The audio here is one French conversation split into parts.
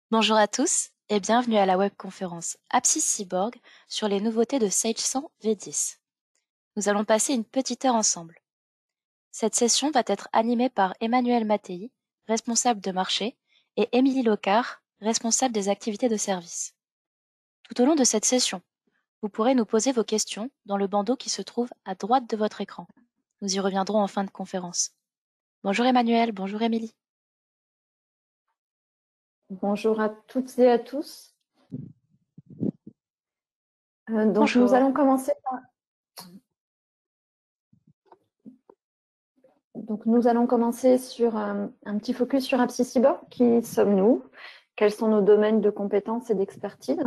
Bonjour à tous et bienvenue à la webconférence Apsis Cyborg sur les nouveautés de Sage 100 V10. Nous allons passer une petite heure ensemble. Cette session va être animée par Emmanuel Mattei, responsable de marché, et Émilie Locard, responsable des activités de service. Tout au long de cette session, vous pourrez nous poser vos questions dans le bandeau qui se trouve à droite de votre écran. Nous y reviendrons en fin de conférence. Bonjour Emmanuel, bonjour Émilie. Bonjour à toutes et à tous. Donc nous Bonjour. allons commencer sur un petit focus sur Apsis Cyborg. Qui sommes-nous? Quels sont nos domaines de compétences et d'expertise?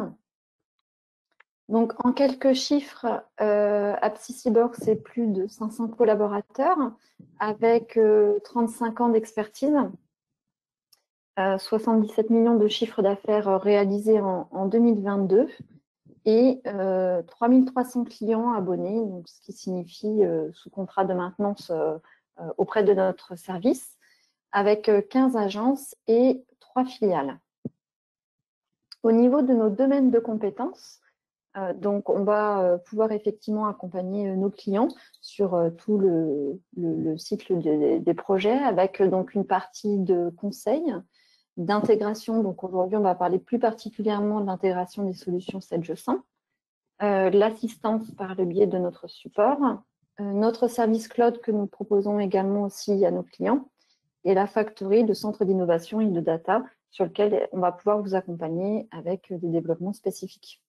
Donc en quelques chiffres, Apsis Cyborg, c'est plus de 500 collaborateurs avec 35 ans d'expertise, 77 millions de chiffres d'affaires réalisés en 2022 et 3300 clients abonnés, donc ce qui signifie sous contrat de maintenance auprès de notre service, avec 15 agences et 3 filiales. Au niveau de nos domaines de compétences, donc on va pouvoir effectivement accompagner nos clients sur tout le cycle des projets, avec donc une partie de conseil, d'intégration. Donc aujourd'hui, on va parler plus particulièrement de l'intégration des solutions Sage 100, l'assistance par le biais de notre support, notre service cloud que nous proposons également aussi à nos clients, et la factory, le centre d'innovation et de data, sur lequel on va pouvoir vous accompagner avec des développements spécifiques.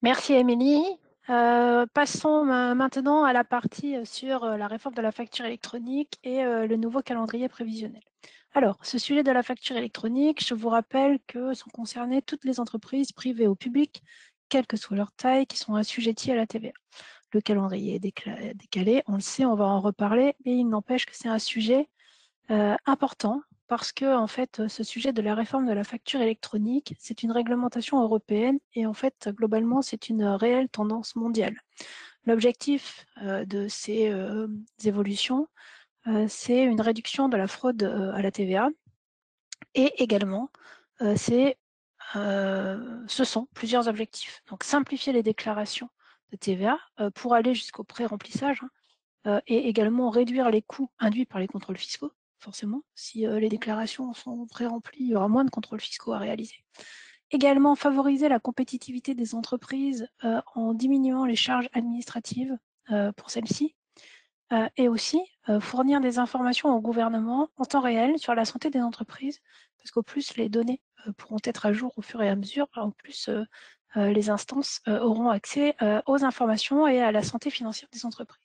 Merci Émilie. Passons maintenant à la partie sur la réforme de la facture électronique et le nouveau calendrier prévisionnel. Alors, ce sujet de la facture électronique, je vous rappelle que sont concernées toutes les entreprises privées ou publiques, quelle que soit leur taille, qui sont assujetties à la TVA. Le calendrier est décalé, on le sait, on va en reparler, mais il n'empêche que c'est un sujet important parce que en fait, ce sujet de la réforme de la facture électronique, c'est une réglementation européenne et en fait, globalement, c'est une réelle tendance mondiale. L'objectif de ces évolutions, c'est une réduction de la fraude à la TVA et également, ce sont plusieurs objectifs. Donc, simplifier les déclarations de TVA pour aller jusqu'au pré-remplissage et également réduire les coûts induits par les contrôles fiscaux. Forcément, si les déclarations sont pré-remplies, il y aura moins de contrôles fiscaux à réaliser. Également, favoriser la compétitivité des entreprises en diminuant les charges administratives pour celles-ci. Et aussi fournir des informations au gouvernement en temps réel sur la santé des entreprises, parce qu'au plus les données pourront être à jour au fur et à mesure, en plus les instances auront accès aux informations et à la santé financière des entreprises.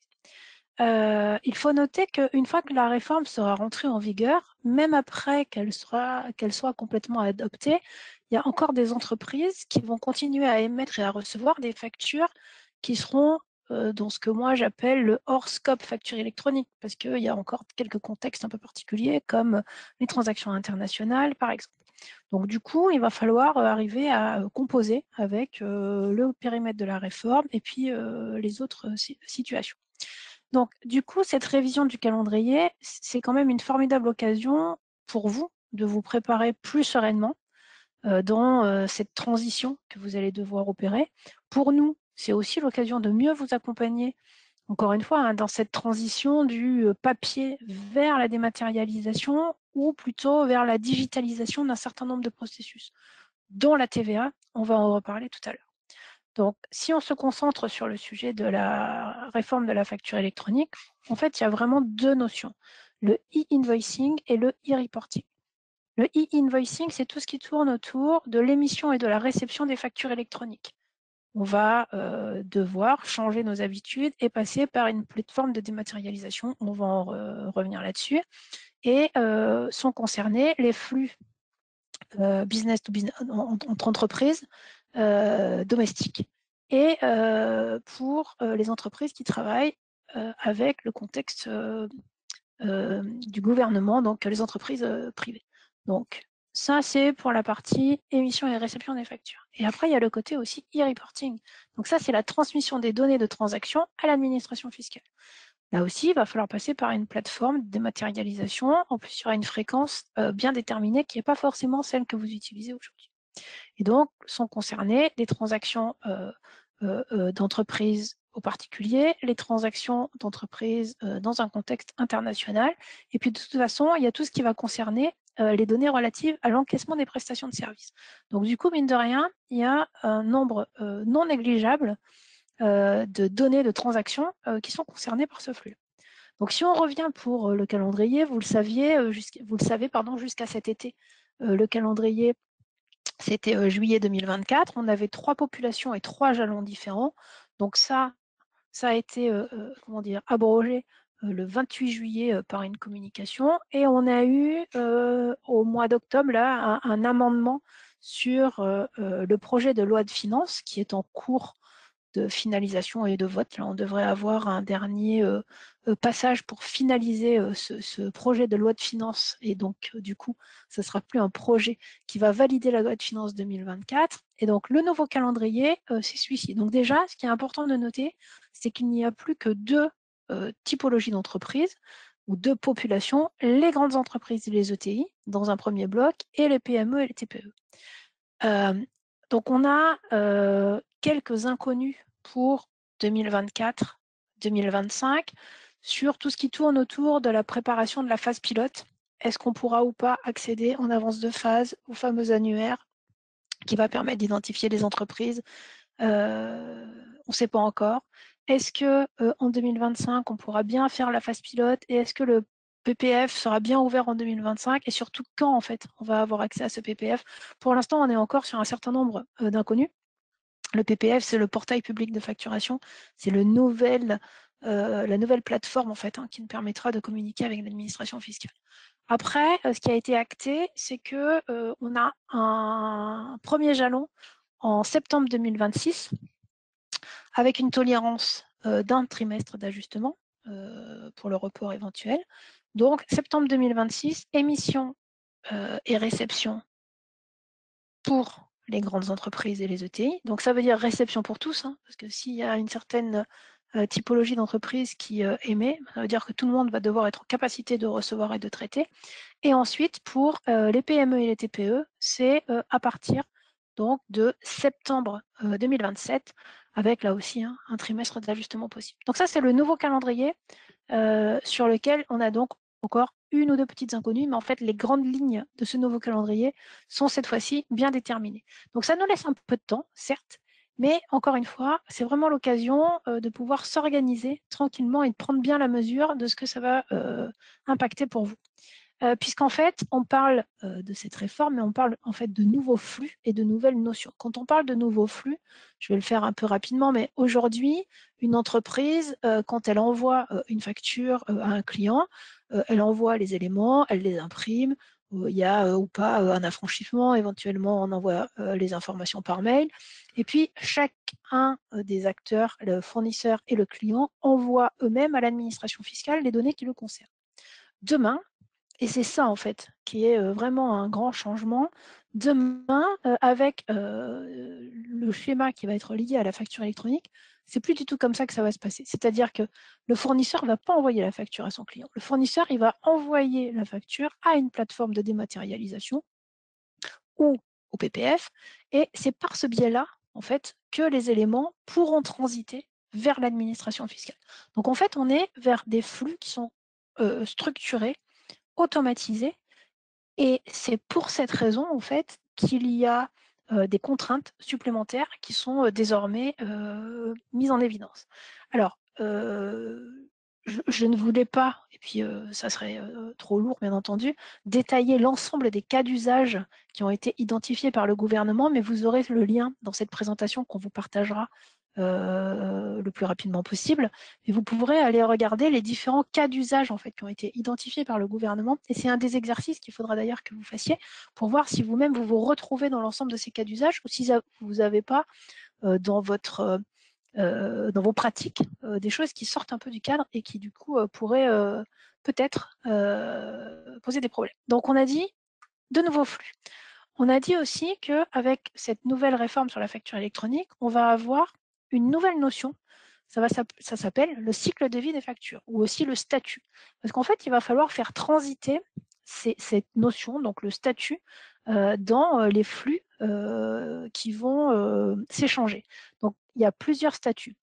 Il faut noter qu'une fois que la réforme sera rentrée en vigueur, même après qu'elle soit complètement adoptée, il y a encore des entreprises qui vont continuer à émettre et à recevoir des factures qui seront dans ce que moi j'appelle le hors scope facture électronique, parce qu'il y a encore quelques contextes un peu particuliers, comme les transactions internationales, par exemple. Donc du coup, il va falloir arriver à composer avec le périmètre de la réforme et puis les autres situations. Donc, du coup, cette révision du calendrier, c'est quand même une formidable occasion pour vous de vous préparer plus sereinement dans cette transition que vous allez devoir opérer. Pour nous, c'est aussi l'occasion de mieux vous accompagner, encore une fois, dans cette transition du papier vers la dématérialisation ou plutôt vers la digitalisation d'un certain nombre de processus, dont la TVA, on va en reparler tout à l'heure. Donc, si on se concentre sur le sujet de la réforme de la facture électronique, en fait, il y a vraiment deux notions, le e-invoicing et le e-reporting. Le e-invoicing, c'est tout ce qui tourne autour de l'émission et de la réception des factures électroniques. On va devoir changer nos habitudes et passer par une plateforme de dématérialisation. On va en revenir là-dessus. Et sont concernés les flux business to business entre entreprises domestiques et pour les entreprises qui travaillent avec le contexte du gouvernement, donc les entreprises privées. Donc ça, c'est pour la partie émission et réception des factures. Et après, il y a le côté aussi e-reporting. Donc ça, c'est la transmission des données de transaction à l'administration fiscale. Là aussi, il va falloir passer par une plateforme de dématérialisation. En plus, il y aura une fréquence bien déterminée qui n'est pas forcément celle que vous utilisez aujourd'hui. Et donc, sont concernées les transactions d'entreprise aux particuliers, les transactions d'entreprise dans un contexte international. Et puis, de toute façon, il y a tout ce qui va concerner les données relatives à l'encaissement des prestations de services. Donc, du coup, mine de rien, il y a un nombre non négligeable de données de transactions qui sont concernées par ce flux. Donc, si on revient pour le calendrier, vous le savez jusqu'à cet été, le calendrier, c'était juillet 2024. On avait 3 populations et 3 jalons différents. Donc, ça a été abrogé le 28 juillet par une communication. Et on a eu au mois d'octobre là un amendement sur le projet de loi de finances qui est en cours de finalisation et de vote. Là, on devrait avoir un dernier passage pour finaliser ce projet de loi de finances. Et donc, du coup, ce ne sera plus un projet qui va valider la loi de finances 2024. Et donc, le nouveau calendrier, c'est celui-ci. Donc déjà, ce qui est important de noter, c'est qu'il n'y a plus que 2 typologies d'entreprises ou 2 populations, les grandes entreprises et les ETI, dans un premier bloc, et les PME et les TPE. Donc, on a quelques inconnus pour 2024-2025 sur tout ce qui tourne autour de la préparation de la phase pilote. Est-ce qu'on pourra ou pas accéder en avance de phase au fameux annuaire qui va permettre d'identifier les entreprises? On ne sait pas encore. Est-ce qu'en 2025, on pourra bien faire la phase pilote et est-ce que le PPF sera bien ouvert en 2025 et surtout quand en fait on va avoir accès à ce PPF? Pour l'instant, on est encore sur un certain nombre d'inconnus. Le PPF, c'est le portail public de facturation, c'est la nouvelle plateforme en fait qui nous permettra de communiquer avec l'administration fiscale. Après, ce qui a été acté, c'est que on a un premier jalon en septembre 2026 avec une tolérance d'un trimestre d'ajustement pour le report éventuel. Donc, septembre 2026, émission et réception pour les grandes entreprises et les ETI. Donc, ça veut dire réception pour tous, parce que s'il y a une certaine typologie d'entreprise qui émet, ça veut dire que tout le monde va devoir être en capacité de recevoir et de traiter. Et ensuite, pour les PME et les TPE, c'est à partir donc de septembre 2027, avec là aussi un trimestre d'ajustement possible. Donc ça, c'est le nouveau calendrier sur lequel on a donc encore une ou 2 petites inconnues, mais en fait, les grandes lignes de ce nouveau calendrier sont cette fois-ci bien déterminées. Donc ça nous laisse un peu de temps, certes, mais encore une fois, c'est vraiment l'occasion de pouvoir s'organiser tranquillement et de prendre bien la mesure de ce que ça va impacter pour vous. Puisqu'en fait, on parle de cette réforme, mais on parle en fait de nouveaux flux et de nouvelles notions. Quand on parle de nouveaux flux, je vais le faire un peu rapidement, mais aujourd'hui, une entreprise, quand elle envoie une facture à un client, elle envoie les éléments, elle les imprime, il y a ou pas un affranchissement, éventuellement on envoie les informations par mail, et puis chacun des acteurs, le fournisseur et le client, envoient eux-mêmes à l'administration fiscale les données qui le concernent. Demain, et c'est ça, en fait, qui est vraiment un grand changement. Demain, avec le schéma qui va être lié à la facture électronique, c'est plus du tout comme ça que ça va se passer. C'est-à-dire que le fournisseur ne va pas envoyer la facture à son client. Le fournisseur, il va envoyer la facture à une plateforme de dématérialisation ou au PPF. Et c'est par ce biais-là, en fait, que les éléments pourront transiter vers l'administration fiscale. Donc, en fait, on est vers des flux qui sont structurés, automatisé. Et c'est pour cette raison, en fait, qu'il y a des contraintes supplémentaires qui sont désormais mises en évidence. Alors, je ne voulais pas, et puis ça serait trop lourd, bien entendu, détailler l'ensemble des cas d'usage qui ont été identifiés par le gouvernement, mais vous aurez le lien dans cette présentation qu'on vous partagera le plus rapidement possible. Et vous pourrez aller regarder les différents cas d'usage en fait, qui ont été identifiés par le gouvernement. Et c'est un des exercices qu'il faudra d'ailleurs que vous fassiez pour voir si vous-même vous vous retrouvez dans l'ensemble de ces cas d'usage ou si vous n'avez pas dans vos pratiques des choses qui sortent un peu du cadre et qui du coup pourraient peut-être poser des problèmes. Donc on a dit de nouveaux flux. On a dit aussi qu'avec cette nouvelle réforme sur la facture électronique, on va avoir une nouvelle notion, ça s'appelle le cycle de vie des factures ou aussi le statut. Parce qu'en fait, il va falloir faire transiter cette notion, donc le statut, dans les flux qui vont s'échanger. Donc, il y a plusieurs statuts.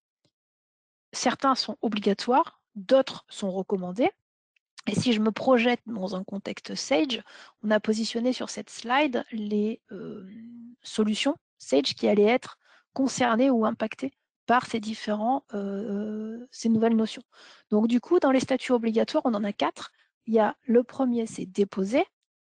Certains sont obligatoires, d'autres sont recommandés. Et si je me projette dans un contexte Sage, on a positionné sur cette slide les solutions Sage qui allaient être concernées ou impactées par ces nouvelles notions. Donc du coup, dans les statuts obligatoires, on en a 4. Il y a le premier, c'est déposer.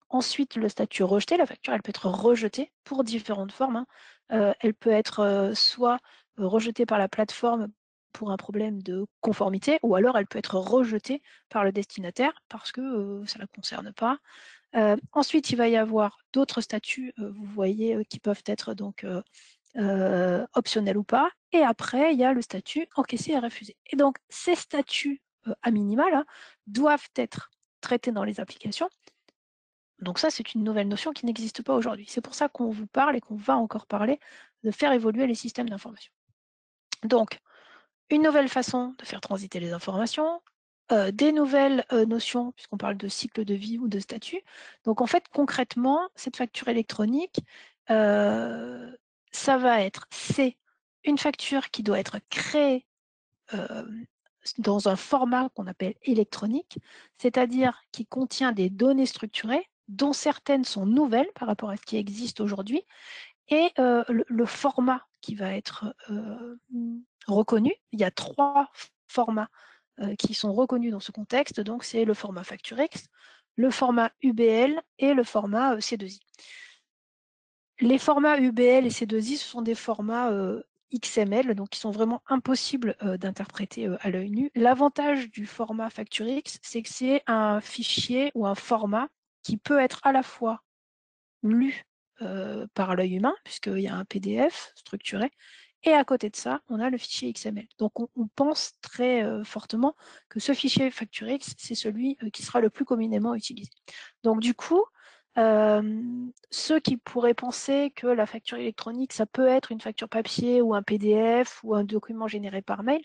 Ensuite, le statut rejeté. La facture, elle peut être rejetée pour différentes formes. Elle peut être soit rejetée par la plateforme pour un problème de conformité, ou alors elle peut être rejetée par le destinataire parce que ça ne la concerne pas. Ensuite, il va y avoir d'autres statuts, vous voyez, qui peuvent être donc optionnels ou pas. Et après, il y a le statut encaissé et refusé. Et donc, ces statuts à minima là, doivent être traités dans les applications. Donc ça, c'est une nouvelle notion qui n'existe pas aujourd'hui. C'est pour ça qu'on vous parle et qu'on va encore parler de faire évoluer les systèmes d'information. Donc, une nouvelle façon de faire transiter les informations, des nouvelles notions, puisqu'on parle de cycle de vie ou de statut. Donc en fait, concrètement, cette facture électronique, ça va être, c'est une facture qui doit être créée dans un format qu'on appelle électronique, c'est-à-dire qui contient des données structurées, dont certaines sont nouvelles par rapport à ce qui existe aujourd'hui, et le format qui va être reconnu. Il y a 3 formats qui sont reconnus dans ce contexte. Donc, c'est le format FactureX, le format UBL et le format C2I. Les formats UBL et C2I, ce sont des formats XML, donc qui sont vraiment impossibles d'interpréter à l'œil nu. L'avantage du format FactureX, c'est que c'est un fichier ou un format qui peut être à la fois lu par l'œil humain, puisqu'il y a un PDF structuré, et à côté de ça, on a le fichier XML. Donc on pense très fortement que ce fichier FactureX, c'est celui qui sera le plus communément utilisé. Donc du coup, ceux qui pourraient penser que la facture électronique, ça peut être une facture papier ou un PDF ou un document généré par mail,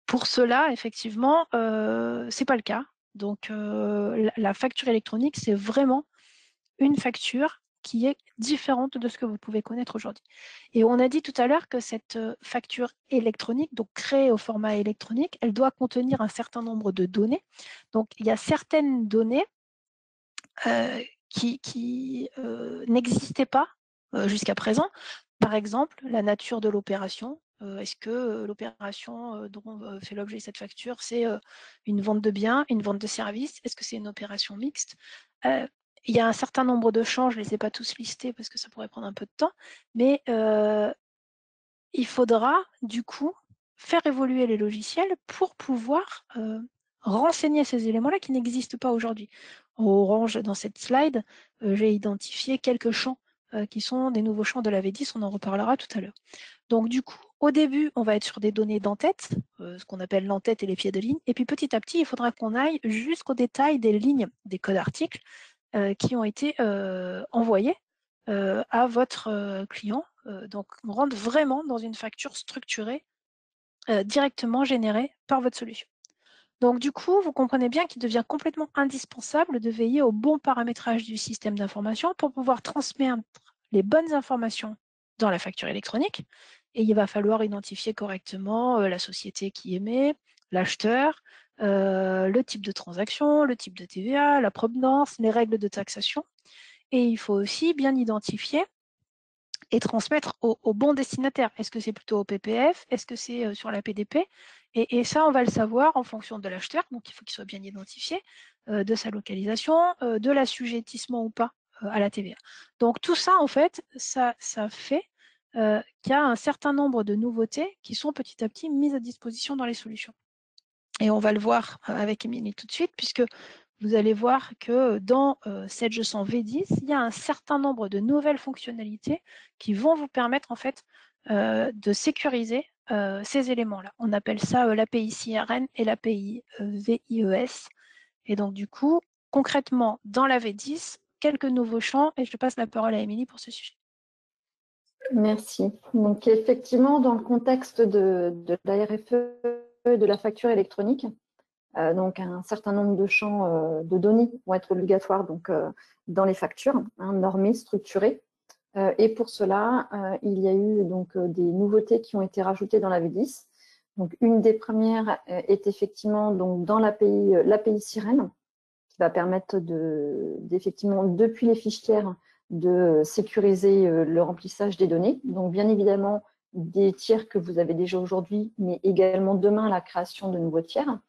pour cela, effectivement, c'est pas le cas. Donc la facture électronique, c'est vraiment une facture qui est différente de ce que vous pouvez connaître aujourd'hui. Et on a dit tout à l'heure que cette facture électronique, donc créée au format électronique, elle doit contenir un certain nombre de données. Donc il y a certaines données qui n'existaient pas jusqu'à présent. Par exemple, la nature de l'opération. Est-ce que l'opération dont fait l'objet cette facture, c'est une vente de biens, une vente de services? Est-ce que c'est une opération mixte? Il y a un certain nombre de champs, je ne les ai pas tous listés parce que ça pourrait prendre un peu de temps, mais il faudra du coup faire évoluer les logiciels pour pouvoir renseigner ces éléments-là qui n'existent pas aujourd'hui. En orange, dans cette slide, j'ai identifié quelques champs qui sont des nouveaux champs de la V10, on en reparlera tout à l'heure. Donc du coup, au début, on va être sur des données d'entête, ce qu'on appelle l'entête et les pieds de ligne, et puis petit à petit, il faudra qu'on aille jusqu'au détail des lignes, des codes articles qui ont été envoyés à votre client. Donc, on rentre vraiment dans une facture structurée directement générée par votre solution. Donc, du coup, vous comprenez bien qu'il devient complètement indispensable de veiller au bon paramétrage du système d'information pour pouvoir transmettre les bonnes informations dans la facture électronique. Et il va falloir identifier correctement la société qui émet, l'acheteur, le type de transaction, le type de TVA, la provenance, les règles de taxation. Et il faut aussi bien identifier et transmettre au bon destinataire. Est-ce que c'est plutôt au PPF? Est-ce que c'est sur la PDP? Et ça, on va le savoir en fonction de l'acheteur, donc il faut qu'il soit bien identifié, de sa localisation, de l'assujettissement ou pas à la TVA. Donc tout ça, en fait, ça fait qu'il y a un certain nombre de nouveautés qui sont petit à petit mises à disposition dans les solutions. Et on va le voir avec Émilie tout de suite, puisque vous allez voir que dans Sage V10, il y a un certain nombre de nouvelles fonctionnalités qui vont vous permettre en fait de sécuriser ces éléments-là. On appelle ça l'API CRN et l'API VIES. Et donc du coup, concrètement, dans la V10, quelques nouveaux champs, et je passe la parole à Émilie pour ce sujet. Merci. Donc, effectivement, dans le contexte de la RFE et de la facture électronique, donc un certain nombre de champs de données vont être obligatoires donc, dans les factures, normées, structurées. Et pour cela, il y a eu donc, des nouveautés qui ont été rajoutées dans la V10. Donc, une des premières est effectivement donc, dans l'API Sirène, qui va permettre d'effectivement, depuis les fichières, de sécuriser le remplissage des données. Donc, bien évidemment, des tiers que vous avez déjà aujourd'hui, mais également demain, la création de nouveaux tiers.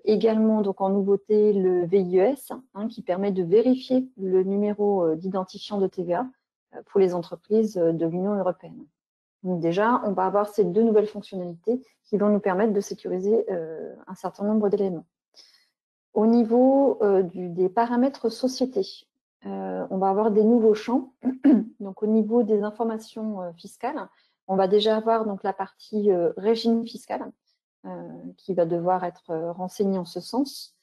Également, donc, en nouveauté, le VIES, qui permet de vérifier le numéro d'identifiant de TVA pour les entreprises de l'Union européenne. Donc déjà, on va avoir ces deux nouvelles fonctionnalités qui vont nous permettre de sécuriser un certain nombre d'éléments. Au niveau des paramètres société, on va avoir des nouveaux champs. Donc, au niveau des informations fiscales, on va déjà avoir donc, la partie régime fiscal qui va devoir être renseignée en ce sens.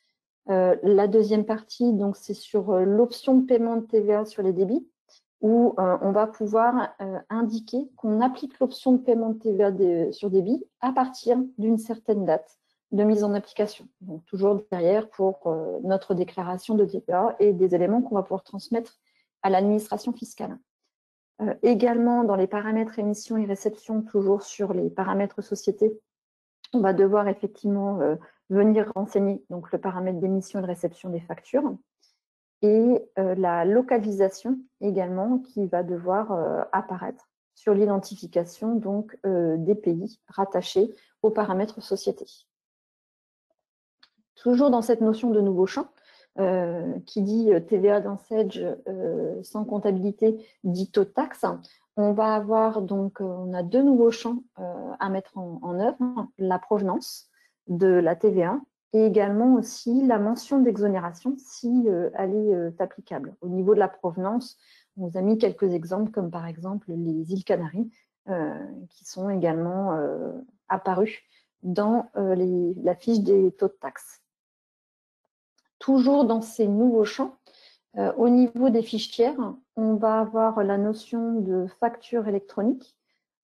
La deuxième partie, donc, c'est sur l'option de paiement de TVA sur les débits, où on va pouvoir indiquer qu'on applique l'option de paiement de TVA sur débit à partir d'une certaine date de mise en application. Donc, toujours derrière pour notre déclaration de TVA et des éléments qu'on va pouvoir transmettre à l'administration fiscale. Également, dans les paramètres émission et réception, toujours sur les paramètres société, on va devoir effectivement venir renseigner donc, le paramètre d'émission et de réception des factures et la localisation également qui va devoir apparaître sur l'identification donc des pays rattachés aux paramètres société. Toujours dans cette notion de nouveau champ, qui dit TVA dans Sage sans comptabilité dit taux de taxe, on va avoir donc, on a deux nouveaux champs à mettre en œuvre, la provenance de la TVA et également aussi la mention d'exonération si elle est applicable. Au niveau de la provenance, on vous a mis quelques exemples comme par exemple les îles Canaries qui sont également apparus dans la fiche des taux de taxe. Toujours dans ces nouveaux champs, au niveau des fichières, on va avoir la notion de facture électronique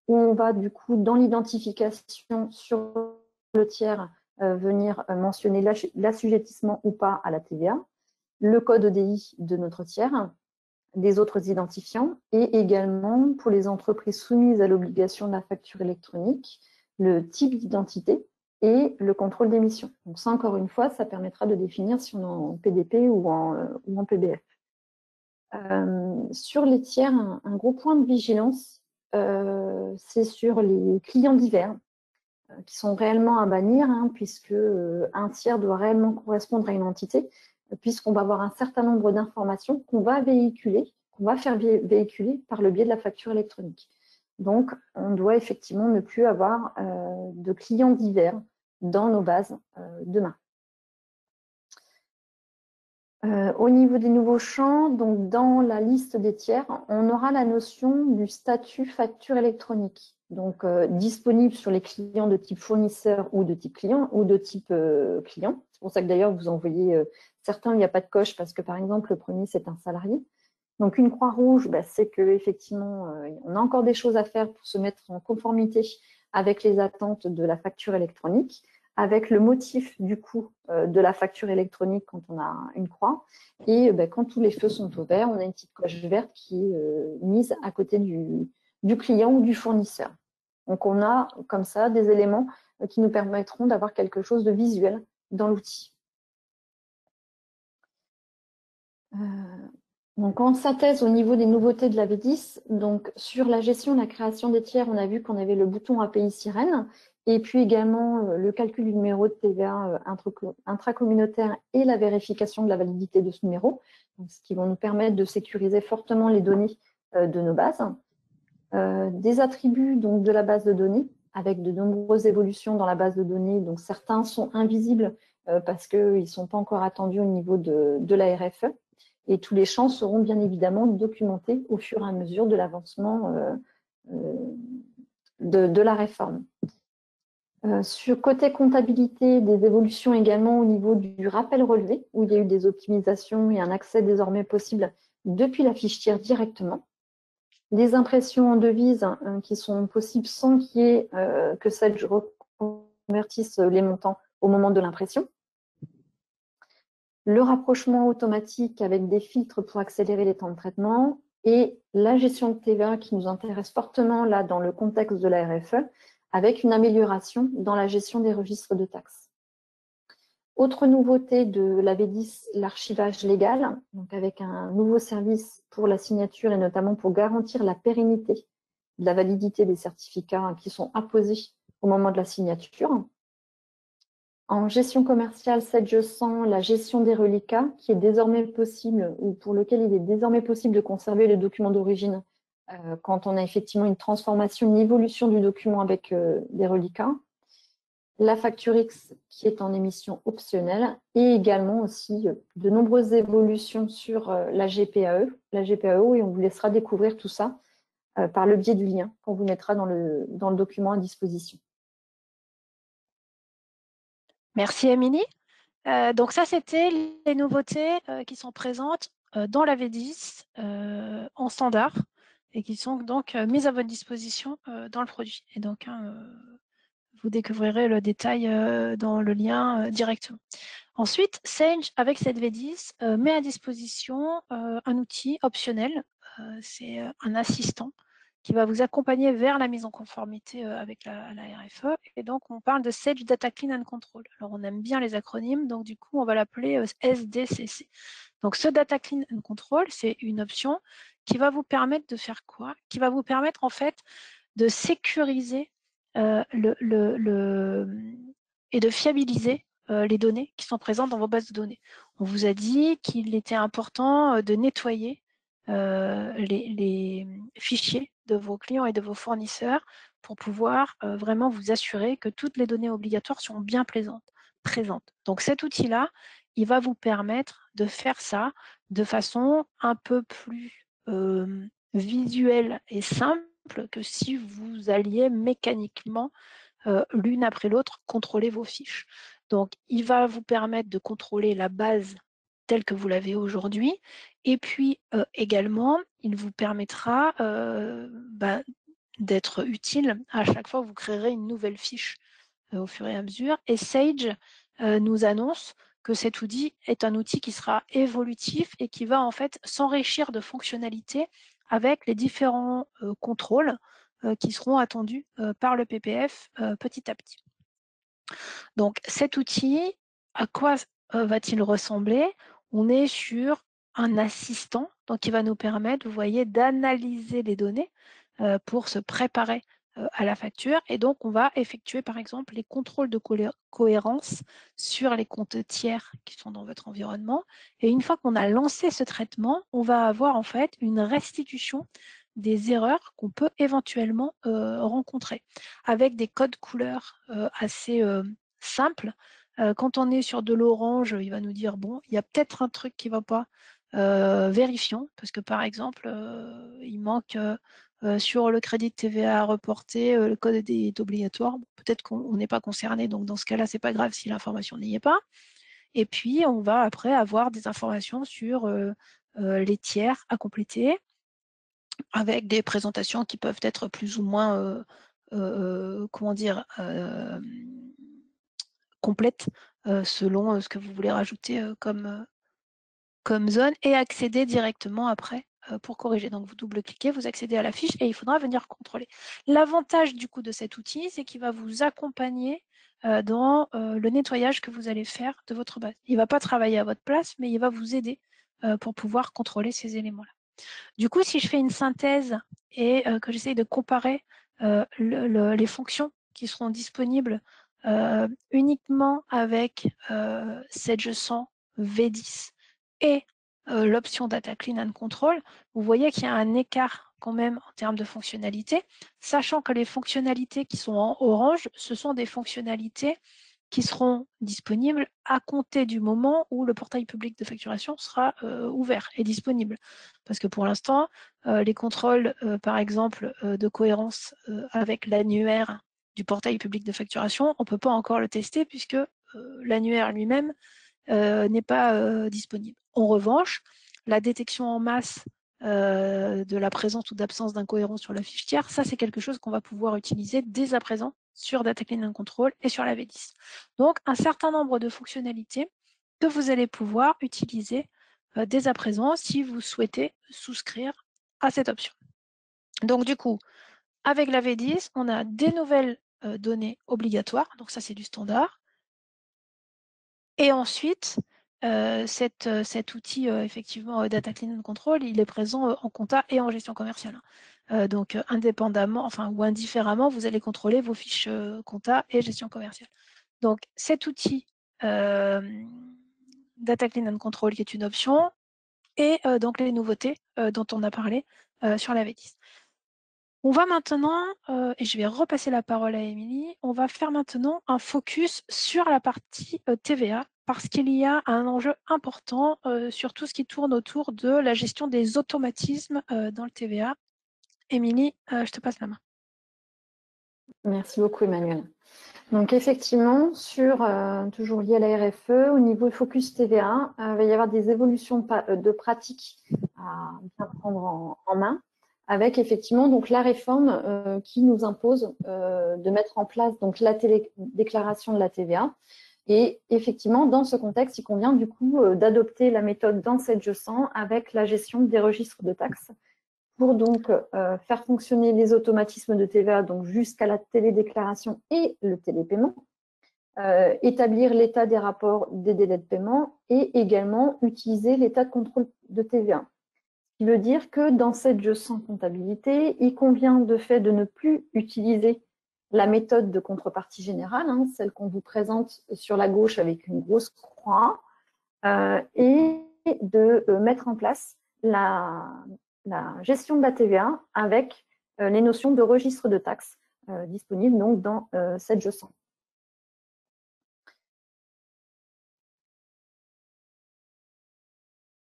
où on va du coup dans l'identification sur le tiers venir mentionner l'assujettissement ou pas à la TVA, le code EDI de notre tiers, des autres identifiants et également pour les entreprises soumises à l'obligation de la facture électronique, le type d'identité et le contrôle d'émission. Donc ça, encore une fois, ça permettra de définir si on est en PDP ou en PBF. Sur les tiers, un gros point de vigilance, c'est sur les clients divers qui sont réellement à bannir, puisque un tiers doit réellement correspondre à une entité, puisqu'on va avoir un certain nombre d'informations qu'on va véhiculer, qu'on va faire véhiculer par le biais de la facture électronique. Donc, on doit effectivement ne plus avoir de clients divers dans nos bases demain. Au niveau des nouveaux champs, donc dans la liste des tiers, on aura la notion du statut facture électronique, donc disponible sur les clients de type fournisseur ou de type client ou de type client. C'est pour ça que d'ailleurs vous en voyez certains, il n'y a pas de coche parce que par exemple le premier c'est un salarié. Donc une croix rouge, c'est qu'effectivement on a encore des choses à faire pour se mettre en conformité avec les attentes de la facture électronique, avec le motif du coup de la facture électronique quand on a une croix. Et quand tous les feux sont au vert, on a une petite coche verte qui est mise à côté du client ou du fournisseur. Donc on a comme ça des éléments qui nous permettront d'avoir quelque chose de visuel dans l'outil. Donc en synthèse, au niveau des nouveautés de la V10, donc sur la gestion et la création des tiers, on a vu qu'on avait le bouton API Sirène, et puis également le calcul du numéro de TVA intracommunautaire et la vérification de la validité de ce numéro, donc, ce qui vont nous permettre de sécuriser fortement les données de nos bases. Des attributs donc, de la base de données, avec de nombreuses évolutions dans la base de données. Donc certains sont invisibles parce qu'ils ne sont pas encore attendus au niveau de la RFE. Et tous les champs seront bien évidemment documentés au fur et à mesure de l'avancement de la réforme. Sur côté comptabilité, des évolutions également au niveau du rappel relevé, où il y a eu des optimisations et un accès désormais possible depuis la fiche tiers directement. les impressions en devises qui sont possibles sans qu'il y ait que Sage reconvertisse les montants au moment de l'impression. Le rapprochement automatique avec des filtres pour accélérer les temps de traitement et la gestion de TVA qui nous intéresse fortement là dans le contexte de la RFE avec une amélioration dans la gestion des registres de taxes. Autre nouveauté de la V10, l'archivage légal, donc avec un nouveau service pour la signature et notamment pour garantir la pérennité de la validité des certificats qui sont apposés au moment de la signature. En gestion commerciale 7G100, la gestion des reliquats qui est désormais possible ou pour lequel il est désormais possible de conserver les documents d'origine quand on a effectivement une transformation, une évolution du document avec des reliquats. La facture X qui est en émission optionnelle et également aussi de nombreuses évolutions sur la GPAE, et on vous laissera découvrir tout ça par le biais du lien qu'on vous mettra dans le document à disposition. Merci Émilie. Donc ça, c'était les nouveautés qui sont présentes dans la V10 en standard et qui sont donc mises à votre disposition dans le produit. Et donc, vous découvrirez le détail dans le lien directement. Ensuite, Sage, avec cette V10, met à disposition un outil optionnel. C'est un assistant qui va vous accompagner vers la mise en conformité avec la RFE. Et donc, on parle de Sage Data Clean and Control. Alors, on aime bien les acronymes, donc du coup, on va l'appeler SDCC. Donc, ce Data Clean and Control, c'est une option qui va vous permettre de faire quoi? Qui va vous permettre, en fait, de sécuriser et de fiabiliser les données qui sont présentes dans vos bases de données. On vous a dit qu'il était important de nettoyer les fichiers de vos clients et de vos fournisseurs pour pouvoir vraiment vous assurer que toutes les données obligatoires sont bien présentes. Donc cet outil-là, il va vous permettre de faire ça de façon un peu plus visuelle et simple que si vous alliez mécaniquement l'une après l'autre contrôler vos fiches. Donc, il va vous permettre de contrôler la base telle que vous l'avez aujourd'hui. Et puis également, il vous permettra d'être utile à chaque fois que vous créerez une nouvelle fiche au fur et à mesure. Et Sage nous annonce que cet outil est un outil qui sera évolutif et qui va en fait s'enrichir de fonctionnalités avec les différents contrôles qui seront attendus par le PPF petit à petit. Donc cet outil, à quoi va-t-il ressembler? On est sur un assistant, donc qui va nous permettre, vous voyez, d'analyser les données pour se préparer à la facture. Et donc, on va effectuer, par exemple, les contrôles de cohérence sur les comptes tiers qui sont dans votre environnement. Et une fois qu'on a lancé ce traitement, on va avoir en fait une restitution des erreurs qu'on peut éventuellement rencontrer avec des codes couleurs assez simples. Quand on est sur de l'orange, il va nous dire, bon, il y a peut-être un truc qui ne va pas, vérifions, parce que par exemple, il manque sur le crédit de TVA à reporter, le code est obligatoire. Peut-être qu'on n'est pas concerné, donc dans ce cas-là, ce n'est pas grave si l'information n'y est pas. Et puis, on va après avoir des informations sur les tiers à compléter, avec des présentations qui peuvent être plus ou moins, comment dire, complètes selon ce que vous voulez rajouter comme zone et accéder directement après pour corriger. Donc, vous double-cliquez, vous accédez à la fiche et il faudra venir contrôler. L'avantage du coup de cet outil, c'est qu'il va vous accompagner dans le nettoyage que vous allez faire de votre base. Il ne va pas travailler à votre place, mais il va vous aider pour pouvoir contrôler ces éléments-là. Du coup, si je fais une synthèse et que j'essaye de comparer les fonctions qui seront disponibles uniquement avec Sage100 V10 et l'option Data Clean and Control, vous voyez qu'il y a un écart quand même en termes de fonctionnalités, sachant que les fonctionnalités qui sont en orange, ce sont des fonctionnalités qui seront disponibles à compter du moment où le portail public de facturation sera ouvert et disponible. Parce que pour l'instant, les contrôles, par exemple, de cohérence avec l'annuaire du portail public de facturation, on ne peut pas encore le tester puisque l'annuaire lui-même n'est pas disponible. En revanche, la détection en masse de la présence ou d'absence d'incohérence sur la fiche tiers, ça c'est quelque chose qu'on va pouvoir utiliser dès à présent sur Data Clean and Control et sur la V10. Donc un certain nombre de fonctionnalités que vous allez pouvoir utiliser dès à présent si vous souhaitez souscrire à cette option. Donc du coup, avec la V10, on a des nouvelles données obligatoires, donc ça c'est du standard. Et ensuite, cet outil, effectivement, Data Clean and Control, il est présent en compta et en gestion commerciale. Donc, indépendamment, enfin, ou indifféremment, vous allez contrôler vos fiches compta et gestion commerciale. Donc, cet outil Data Clean and Control qui est une option, et donc les nouveautés dont on a parlé sur la V10. On va maintenant, et je vais repasser la parole à Émilie, on va faire maintenant un focus sur la partie TVA, parce qu'il y a un enjeu important sur tout ce qui tourne autour de la gestion des automatismes dans le TVA. Émilie, je te passe la main. Merci beaucoup, Emmanuel. Donc, effectivement, toujours lié à la RFE, au niveau focus TVA, il va y avoir des évolutions de pratiques à bien prendre en main, avec effectivement donc, la réforme qui nous impose de mettre en place donc, la télédéclaration de la TVA. Et effectivement, dans ce contexte, il convient du coup d'adopter la méthode dans cette G100 avec la gestion des registres de taxes pour donc faire fonctionner les automatismes de TVA donc jusqu'à la télédéclaration et le télépaiement, établir l'état des rapports des délais de paiement et également utiliser l'état de contrôle de TVA. Ce qui veut dire que dans cette G100 comptabilité, il convient de fait de ne plus utiliser la méthode de contrepartie générale, hein, celle qu'on vous présente sur la gauche avec une grosse croix, et de mettre en place la gestion de la TVA avec les notions de registre de taxes disponibles donc dans cette G100.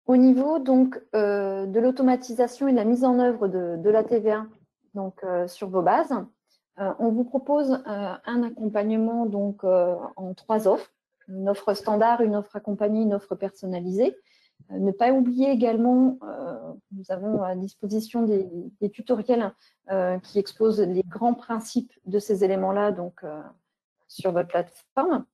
Au niveau donc de l'automatisation et de la mise en œuvre de la TVA donc sur vos bases, on vous propose un accompagnement donc en 3 offres, une offre standard, une offre accompagnée, une offre personnalisée. Ne pas oublier également, nous avons à disposition des tutoriels qui exposent les grands principes de ces éléments-là donc sur votre plateforme.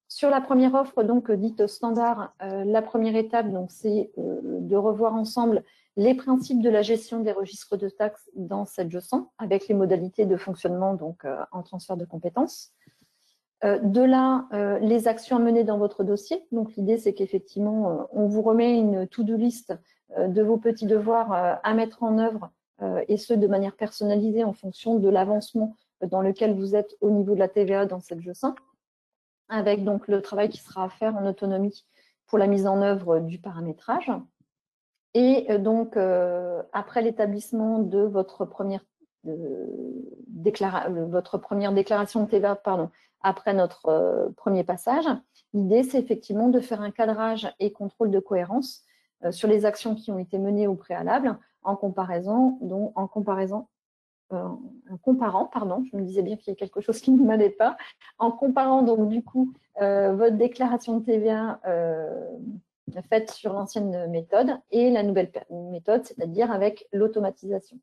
Sur la première offre, donc dite standard, la première étape, donc c'est de revoir ensemble les principes de la gestion des registres de taxes dans cette G100, avec les modalités de fonctionnement donc en transfert de compétences. De là, les actions à mener dans votre dossier. Donc l'idée, c'est qu'effectivement, on vous remet une to-do list de vos petits devoirs à mettre en œuvre, et ce de manière personnalisée en fonction de l'avancement dans lequel vous êtes au niveau de la TVA dans cette G100, avec donc le travail qui sera à faire en autonomie pour la mise en œuvre du paramétrage. Et donc, après l'établissement de votre première déclaration de TVA, après notre premier passage, l'idée, c'est effectivement de faire un cadrage et contrôle de cohérence sur les actions qui ont été menées au préalable, en comparant, je me disais bien qu'il y a quelque chose qui ne m'allait pas, en comparant donc du coup votre déclaration de TVA faite sur l'ancienne méthode et la nouvelle méthode, c'est-à-dire avec l'automatisation.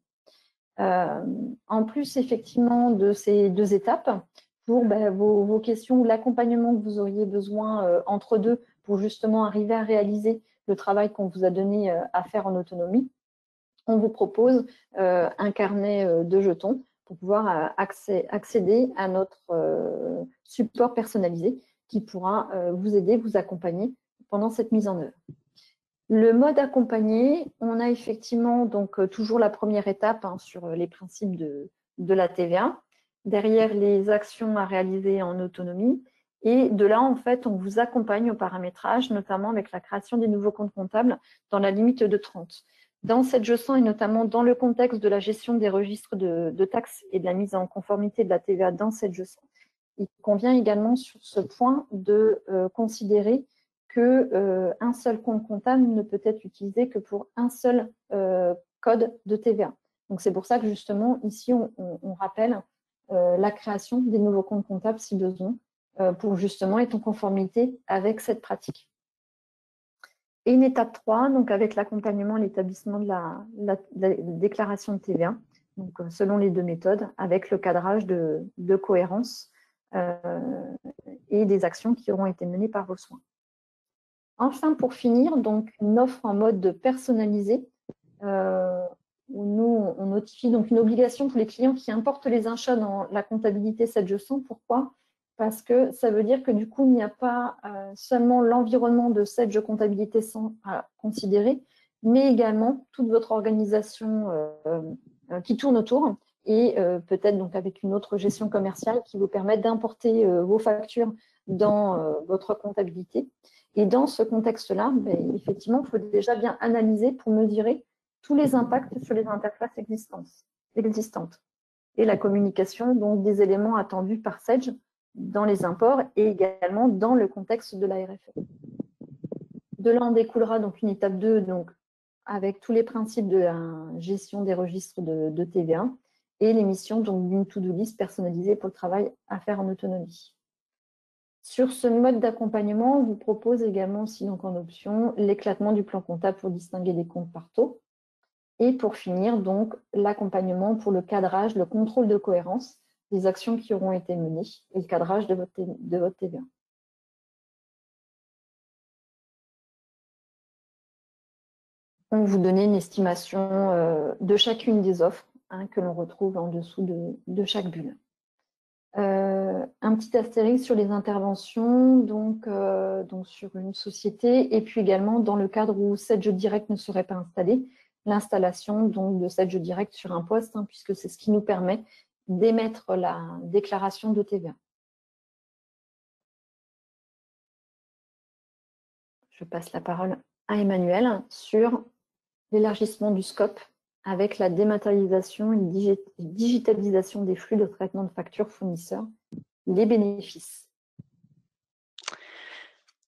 En plus, effectivement, de ces 2 étapes, pour vos questions ou l'accompagnement que vous auriez besoin entre deux pour justement arriver à réaliser le travail qu'on vous a donné à faire en autonomie, on vous propose un carnet de jetons pour pouvoir accéder à notre support personnalisé qui pourra vous aider, vous accompagner pendant cette mise en œuvre. Le mode accompagné, on a effectivement donc toujours la première étape sur les principes de la TVA, derrière les actions à réaliser en autonomie, et de là, en fait, on vous accompagne au paramétrage, notamment avec la création des nouveaux comptes comptables dans la limite de 30. Dans cette G100 et notamment dans le contexte de la gestion des registres de taxes et de la mise en conformité de la TVA dans cette G100, il convient également sur ce point de considérer qu'un seul compte comptable ne peut être utilisé que pour un seul code de TVA. Donc c'est pour ça que justement ici on rappelle la création des nouveaux comptes comptables si besoin, pour justement être en conformité avec cette pratique. Et une étape 3, donc avec l'accompagnement et l'établissement de la déclaration de TVA, donc selon les deux méthodes, avec le cadrage de cohérence et des actions qui auront été menées par vos soins. Enfin, pour finir, donc une offre en mode personnalisé, où nous, on notifie donc une obligation pour les clients qui importent les achats dans la comptabilité 7G100. Pourquoi? Parce que ça veut dire que du coup, il n'y a pas seulement l'environnement de 7G comptabilité 100 à considérer, mais également toute votre organisation qui tourne autour et peut-être donc avec une autre gestion commerciale qui vous permet d'importer vos factures dans votre comptabilité. Et dans ce contexte-là, ben, effectivement, il faut déjà bien analyser pour mesurer tous les impacts sur les interfaces existantes et la communication donc des éléments attendus par Sage dans les imports et également dans le contexte de la RFE. De là, en découlera donc une étape 2 donc, avec tous les principes de la gestion des registres de TVA et l'émission d'une to-do list personnalisée pour le travail à faire en autonomie. Sur ce mode d'accompagnement, on vous propose également aussi donc en option l'éclatement du plan comptable pour distinguer les comptes par taux. Et pour finir, donc, l'accompagnement pour le cadrage, le contrôle de cohérence des actions qui auront été menées et le cadrage de votre TVA. On vous donne une estimation de chacune des offres que l'on retrouve en dessous de chaque bulle. Un petit astérisque sur les interventions donc sur une société et puis également dans le cadre où 7G Direct ne serait pas installé, l'installation donc de 7G Direct sur un poste, puisque c'est ce qui nous permet d'émettre la déclaration de TVA. Je passe la parole à Emmanuel sur l'élargissement du scope avec la dématérialisation et digitalisation des flux de traitement de factures fournisseurs, les bénéfices.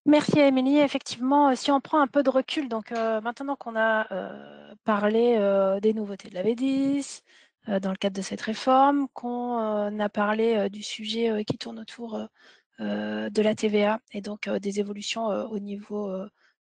Merci Émilie. Effectivement, si on prend un peu de recul, donc maintenant qu'on a parlé des nouveautés de la V10, dans le cadre de cette réforme, qu'on a parlé du sujet qui tourne autour de la TVA et donc des évolutions au niveau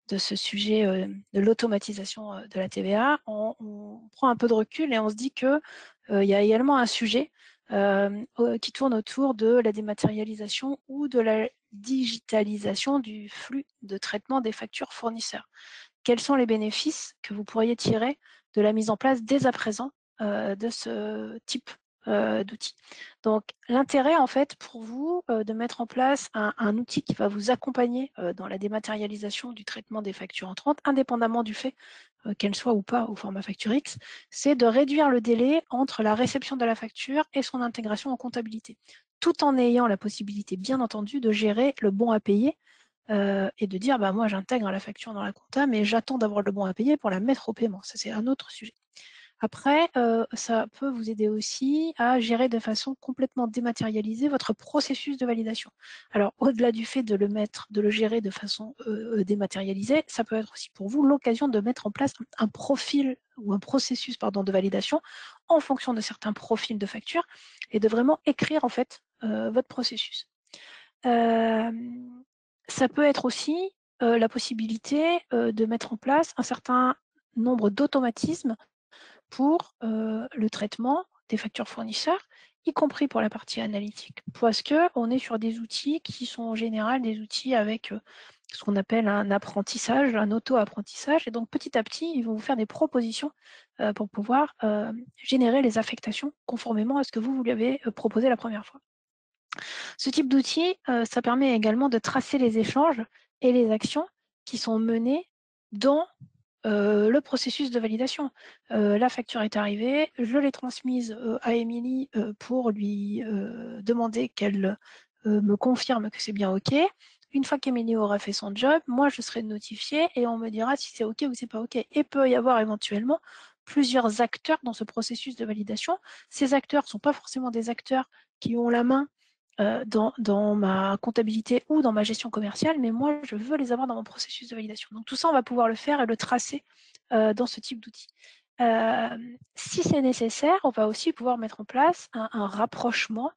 de ce sujet de l'automatisation de la TVA, on prend un peu de recul et on se dit qu'il y a également un sujet qui tourne autour de la dématérialisation ou de la digitalisation du flux de traitement des factures fournisseurs. Quels sont les bénéfices que vous pourriez tirer de la mise en place dès à présent de ce type d'outils? Donc, l'intérêt, en fait, pour vous, de mettre en place un outil qui va vous accompagner dans la dématérialisation du traitement des factures entrantes, indépendamment du fait qu'elle soit ou pas au format facture X, c'est de réduire le délai entre la réception de la facture et son intégration en comptabilité, tout en ayant la possibilité, bien entendu, de gérer le bon à payer et de dire, bah, moi, j'intègre la facture dans la compta, mais j'attends d'avoir le bon à payer pour la mettre au paiement. Ça, c'est un autre sujet. Après, ça peut vous aider aussi à gérer de façon complètement dématérialisée votre processus de validation. Alors, au-delà du fait de le gérer de façon dématérialisée, ça peut être aussi pour vous l'occasion de mettre en place un profil ou un processus de validation en fonction de certains profils de facture et de vraiment écrire en fait votre processus. Ça peut être aussi la possibilité de mettre en place un certain nombre d'automatismes pour le traitement des factures fournisseurs, y compris pour la partie analytique, parce qu'on est sur des outils qui sont en général des outils avec ce qu'on appelle un apprentissage, un auto-apprentissage, et donc petit à petit, ils vont vous faire des propositions pour pouvoir générer les affectations conformément à ce que vous lui avez proposé la première fois. Ce type d'outil, ça permet également de tracer les échanges et les actions qui sont menées dans le processus de validation. La facture est arrivée, je l'ai transmise à Émilie pour lui demander qu'elle me confirme que c'est bien OK. Une fois qu'Émilie aura fait son job, moi je serai notifiée et on me dira si c'est OK ou c'est pas OK. Et peut y avoir éventuellement plusieurs acteurs dans ce processus de validation. Ces acteurs ne sont pas forcément des acteurs qui ont la main dans ma comptabilité ou dans ma gestion commerciale, mais moi, je veux les avoir dans mon processus de validation. Donc, tout ça, on va pouvoir le faire et le tracer dans ce type d'outil. Si c'est nécessaire, on va aussi pouvoir mettre en place un rapprochement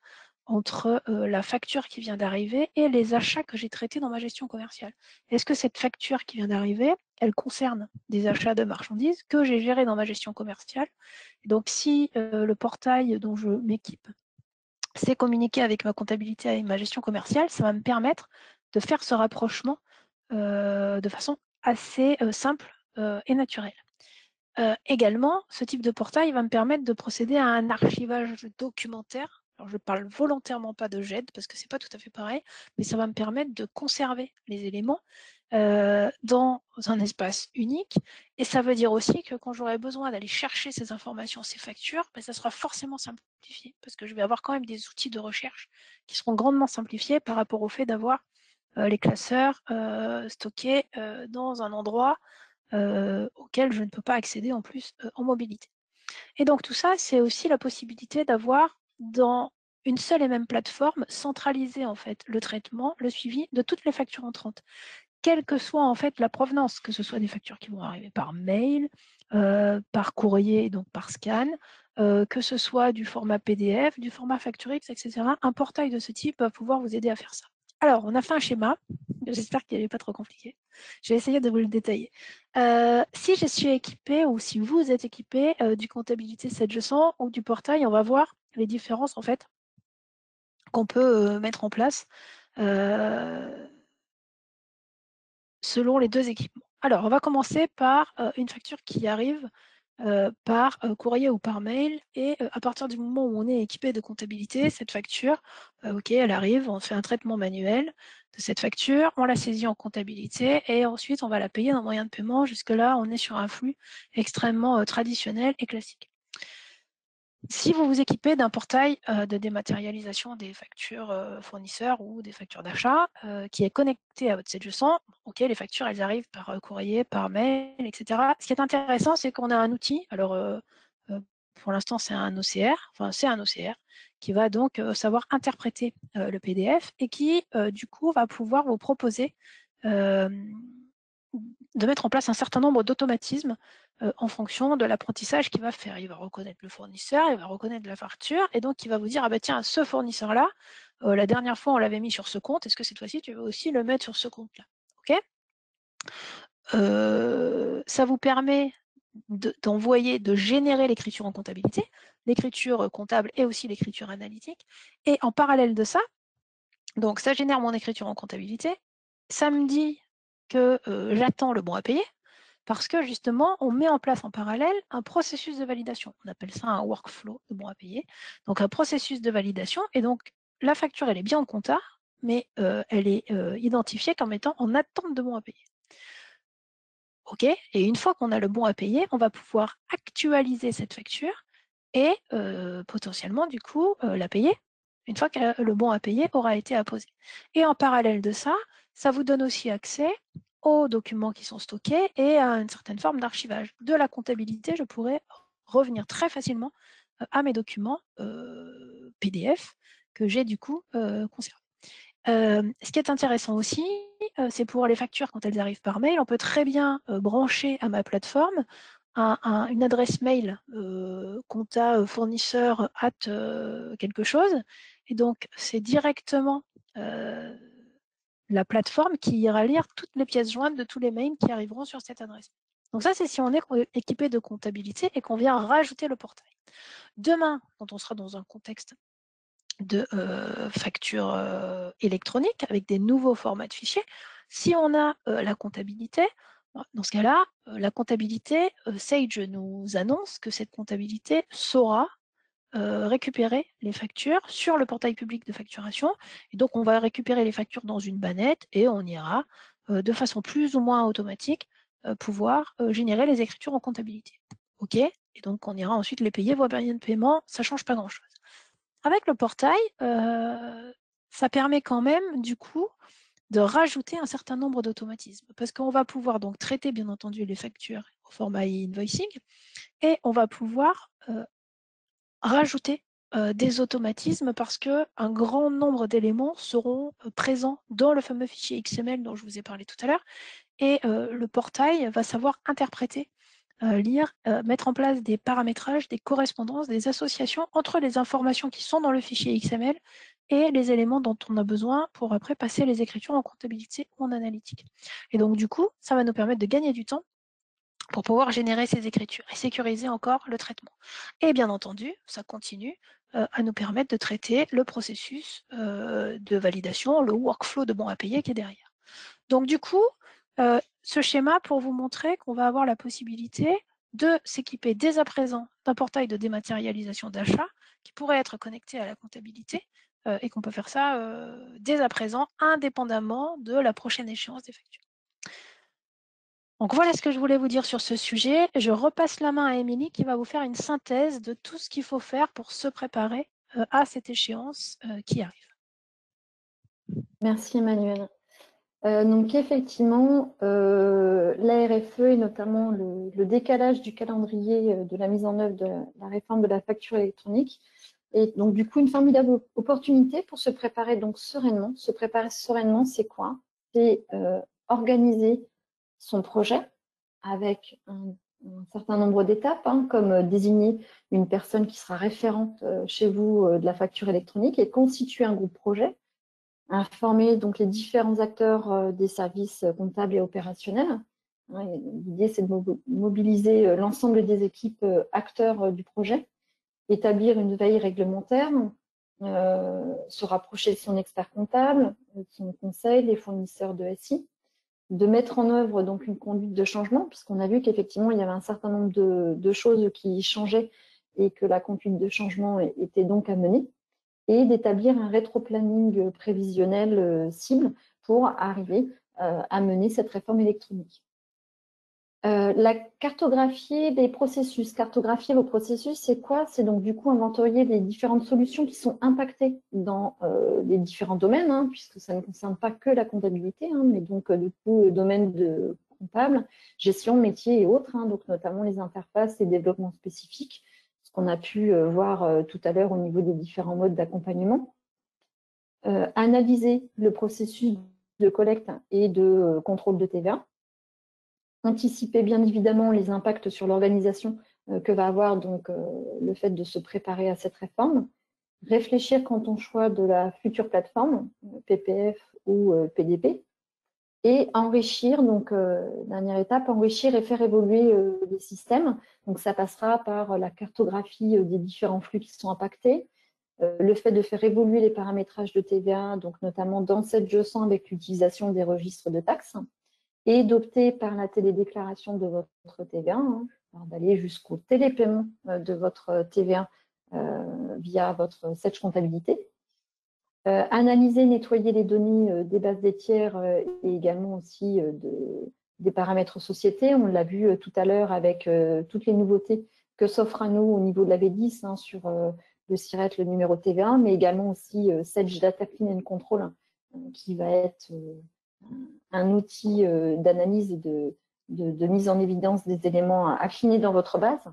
entre la facture qui vient d'arriver et les achats que j'ai traités dans ma gestion commerciale. Est-ce que cette facture qui vient d'arriver, elle concerne des achats de marchandises que j'ai gérés dans ma gestion commerciale? Donc, si le portail dont je m'équipe sait communiquer avec ma comptabilité et ma gestion commerciale, ça va me permettre de faire ce rapprochement de façon assez simple et naturelle. Également, ce type de portail va me permettre de procéder à un archivage documentaire. Alors, je ne parle volontairement pas de GED parce que ce n'est pas tout à fait pareil, mais ça va me permettre de conserver les éléments dans un espace unique. Et ça veut dire aussi que quand j'aurai besoin d'aller chercher ces informations, ces factures, ça sera forcément simplifié parce que je vais avoir quand même des outils de recherche qui seront grandement simplifiés par rapport au fait d'avoir les classeurs stockés dans un endroit auquel je ne peux pas accéder en plus en mobilité. Et donc tout ça, c'est aussi la possibilité d'avoir dans une seule et même plateforme centralisé en fait le traitement, le suivi de toutes les factures entrantes, quelle que soit en fait la provenance, que ce soit des factures qui vont arriver par mail, par courrier, donc par scan, que ce soit du format PDF, du format FactureX, etc. Un portail de ce type va pouvoir vous aider à faire ça. Alors, on a fait un schéma. J'espère qu'il n'est pas trop compliqué. Je vais essayer de vous le détailler. Si je suis équipée ou si vous êtes équipé du comptabilité 700 ou du portail, on va voir les différences en fait qu'on peut mettre en place selon les deux équipements. Alors, on va commencer par une facture qui arrive par courrier ou par mail. Et à partir du moment où on est équipé de comptabilité, cette facture, OK, elle arrive, on fait un traitement manuel de cette facture, on la saisit en comptabilité et ensuite on va la payer dans moyen de paiement. Jusque-là, on est sur un flux extrêmement traditionnel et classique. Si vous vous équipez d'un portail de dématérialisation des factures fournisseurs ou des factures d'achat qui est connecté à votre 700, ok, les factures elles arrivent par courrier, par mail, etc. Ce qui est intéressant, c'est qu'on a un outil. Alors pour l'instant, c'est un OCR, qui va donc savoir interpréter le PDF et qui du coup va pouvoir vous proposer de mettre en place un certain nombre d'automatismes en fonction de l'apprentissage qu'il va faire. Il va reconnaître le fournisseur, il va reconnaître la facture, et donc il va vous dire, ah bah tiens, ce fournisseur-là, la dernière fois on l'avait mis sur ce compte, est-ce que cette fois-ci tu veux aussi le mettre sur ce compte-là? Ok. Ça vous permet d'envoyer, de générer l'écriture en comptabilité, l'écriture comptable et aussi l'écriture analytique. Et en parallèle de ça, donc ça génère mon écriture en comptabilité, ça me dit que j'attends le bon à payer, parce que justement, on met en place en parallèle un processus de validation. On appelle ça un workflow de bon à payer. Donc un processus de validation, et donc la facture, elle est bien en compta, mais elle est identifiée comme étant en attente de bon à payer. OK. Et une fois qu'on a le bon à payer, on va pouvoir actualiser cette facture et potentiellement, du coup, la payer une fois que le bon à payer aura été apposé. Et en parallèle de ça, ça vous donne aussi accès aux documents qui sont stockés et à une certaine forme d'archivage. De la comptabilité, je pourrais revenir très facilement à mes documents PDF que j'ai du coup conservés. Ce qui est intéressant aussi, c'est pour les factures quand elles arrivent par mail, on peut très bien brancher à ma plateforme une adresse mail compta fournisseur at quelque chose. Et donc, c'est directement la plateforme qui ira lire toutes les pièces jointes de tous les mails qui arriveront sur cette adresse. Donc ça, c'est si on est équipé de comptabilité et qu'on vient rajouter le portail. Demain, quand on sera dans un contexte de facture électronique avec des nouveaux formats de fichiers. Si on a la comptabilité, dans ce cas-là, la comptabilité, Sage nous annonce que cette comptabilité saura récupérer les factures sur le portail public de facturation. Et donc, on va récupérer les factures dans une bannette et on ira de façon plus ou moins automatique pouvoir générer les écritures en comptabilité. OK. Et donc, on ira ensuite les payer, voie moyen de paiement, ça ne change pas grand-chose. Avec le portail, ça permet quand même, du coup, de rajouter un certain nombre d'automatismes. Parce qu'on va pouvoir donc traiter, bien entendu, les factures au format e-invoicing et on va pouvoir rajouter des automatismes parce qu'un grand nombre d'éléments seront présents dans le fameux fichier XML dont je vous ai parlé tout à l'heure. Et le portail va savoir interpréter mettre en place des paramétrages, des correspondances, des associations entre les informations qui sont dans le fichier XML et les éléments dont on a besoin pour après passer les écritures en comptabilité ou en analytique. Et donc du coup, ça va nous permettre de gagner du temps pour pouvoir générer ces écritures et sécuriser encore le traitement. Et bien entendu, ça continue à nous permettre de traiter le processus de validation, le workflow de bon à payer qui est derrière. Donc du coup, ce schéma pour vous montrer qu'on va avoir la possibilité de s'équiper dès à présent d'un portail de dématérialisation d'achat qui pourrait être connecté à la comptabilité et qu'on peut faire ça dès à présent indépendamment de la prochaine échéance des factures. Donc voilà ce que je voulais vous dire sur ce sujet. Je repasse la main à Émilie qui va vous faire une synthèse de tout ce qu'il faut faire pour se préparer à cette échéance qui arrive. Merci Emmanuel. Donc effectivement, la RFE et notamment le décalage du calendrier de la mise en œuvre de la réforme de la facture électronique est donc du coup une formidable opportunité pour se préparer donc sereinement. Se préparer sereinement, c'est quoi? C'est organiser son projet avec un certain nombre d'étapes, comme désigner une personne qui sera référente chez vous de la facture électronique et constituer un groupe projet, informer donc les différents acteurs des services comptables et opérationnels. L'idée, c'est de mobiliser l'ensemble des équipes acteurs du projet, établir une veille réglementaire, se rapprocher de son expert comptable, de son conseil, les fournisseurs de SI, de mettre en œuvre donc une conduite de changement, puisqu'on a vu qu'effectivement, il y avait un certain nombre de choses qui changeaient et que la conduite de changement était donc à mener, et d'établir un rétro-planning prévisionnel cible pour arriver à mener cette réforme électronique. La cartographie des processus. Cartographier vos processus, c'est quoi? C'est donc du coup inventorier les différentes solutions qui sont impactées dans les différents domaines, puisque ça ne concerne pas que la comptabilité, mais donc du coup le domaine de comptable, gestion, métier et autres, donc notamment les interfaces et développements spécifiques, ce qu'on a pu voir tout à l'heure au niveau des différents modes d'accompagnement. Analyser le processus de collecte et de contrôle de TVA. Anticiper bien évidemment les impacts sur l'organisation que va avoir donc le fait de se préparer à cette réforme, réfléchir quant au choix de la future plateforme, PPF ou PDP, et enrichir, donc dernière étape, enrichir et faire évoluer les systèmes. Donc ça passera par la cartographie des différents flux qui sont impactés, le fait de faire évoluer les paramétrages de TVA, donc notamment dans cette G100 avec l'utilisation des registres de taxes, et d'opter par la télédéclaration de votre TVA, d'aller jusqu'au télépaiement de votre TVA via votre Sage comptabilité. Analyser, nettoyer les données des bases des tiers et également aussi des paramètres société. On l'a vu tout à l'heure avec toutes les nouveautés que s'offrent à nous au niveau de la V10 sur le SIRET, le numéro TVA, mais également aussi Sage Data Clean and Control qui va être un outil d'analyse et de mise en évidence des éléments affinés dans votre base,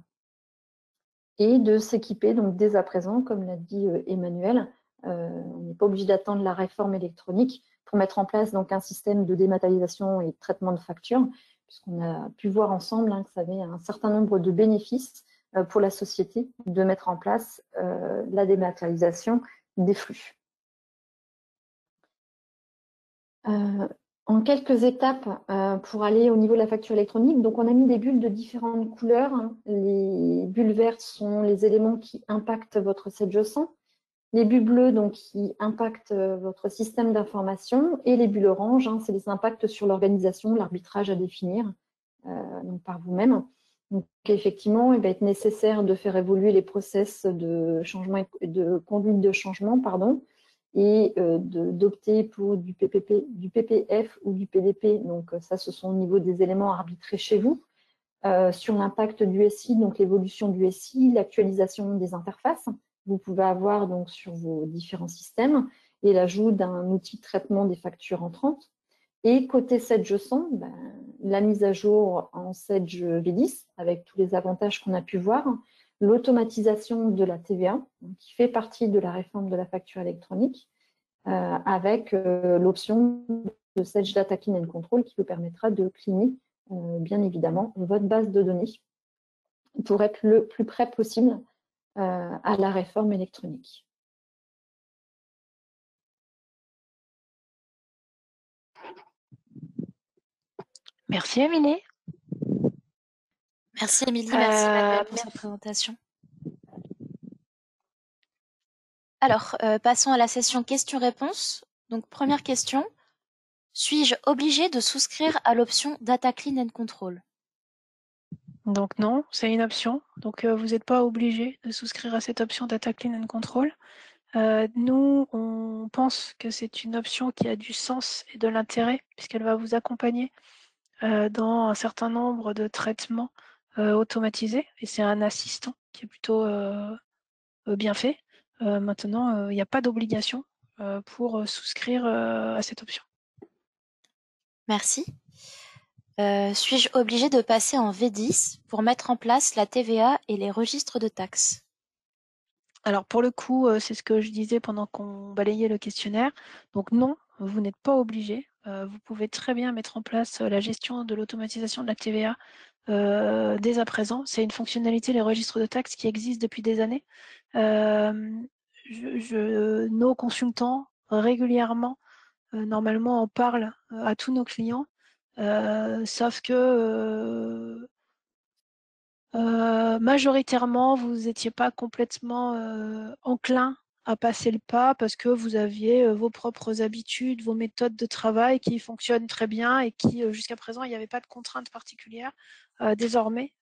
et de s'équiper donc dès à présent, comme l'a dit Emmanuel, on n'est pas obligé d'attendre la réforme électronique pour mettre en place donc un système de dématérialisation et de traitement de factures, puisqu'on a pu voir ensemble que ça avait un certain nombre de bénéfices pour la société de mettre en place la dématérialisation des flux. En quelques étapes pour aller au niveau de la facture électronique, donc on a mis des bulles de différentes couleurs. Les bulles vertes sont les éléments qui impactent votre G100, les bulles bleues donc qui impactent votre système d'information, et les bulles oranges, c'est les impacts sur l'organisation, l'arbitrage à définir donc par vous-même. Donc effectivement, il va être nécessaire de faire évoluer les process de changement, de conduite de changement, et d'opter pour du PPF ou du PDP. Donc ça, ce sont au niveau des éléments arbitrés chez vous. Sur l'impact du SI, donc l'évolution du SI, l'actualisation des interfaces, vous pouvez avoir donc sur vos différents systèmes, et l'ajout d'un outil de traitement des factures entrantes. Et côté Sage G100, la mise à jour en Sage V10 avec tous les avantages qu'on a pu voir, l'automatisation de la TVA, qui fait partie de la réforme de la facture électronique, avec l'option de Sage Data Clean and Control qui vous permettra de cleaner, bien évidemment, votre base de données pour être le plus près possible à la réforme électronique. Merci, Émilie. Merci Émilie, merci Emmanuel pour cette présentation. Alors, passons à la session questions-réponses. Donc, première question. Suis-je obligée de souscrire à l'option Data Clean and Control? Donc non, c'est une option. Donc vous n'êtes pas obligé de souscrire à cette option Data Clean and Control. Nous, on pense que c'est une option qui a du sens et de l'intérêt puisqu'elle va vous accompagner dans un certain nombre de traitements automatisés et c'est un assistant qui est plutôt bien fait. Maintenant, il n'y a pas d'obligation pour souscrire à cette option. Merci. Suis-je obligée de passer en V10 pour mettre en place la TVA et les registres de taxes? Alors pour le coup, c'est ce que je disais pendant qu'on balayait le questionnaire. Donc non, vous n'êtes pas obligé. Vous pouvez très bien mettre en place la gestion de l'automatisation de la TVA dès à présent. C'est une fonctionnalité, les registres de taxes, qui existe depuis des années. Nos consultants régulièrement, normalement, en parlent à tous nos clients, sauf que majoritairement, vous n'étiez pas complètement enclin à passer le pas parce que vous aviez vos propres habitudes, vos méthodes de travail qui fonctionnent très bien et qui, jusqu'à présent, il n'y avait pas de contraintes particulières. Désormais,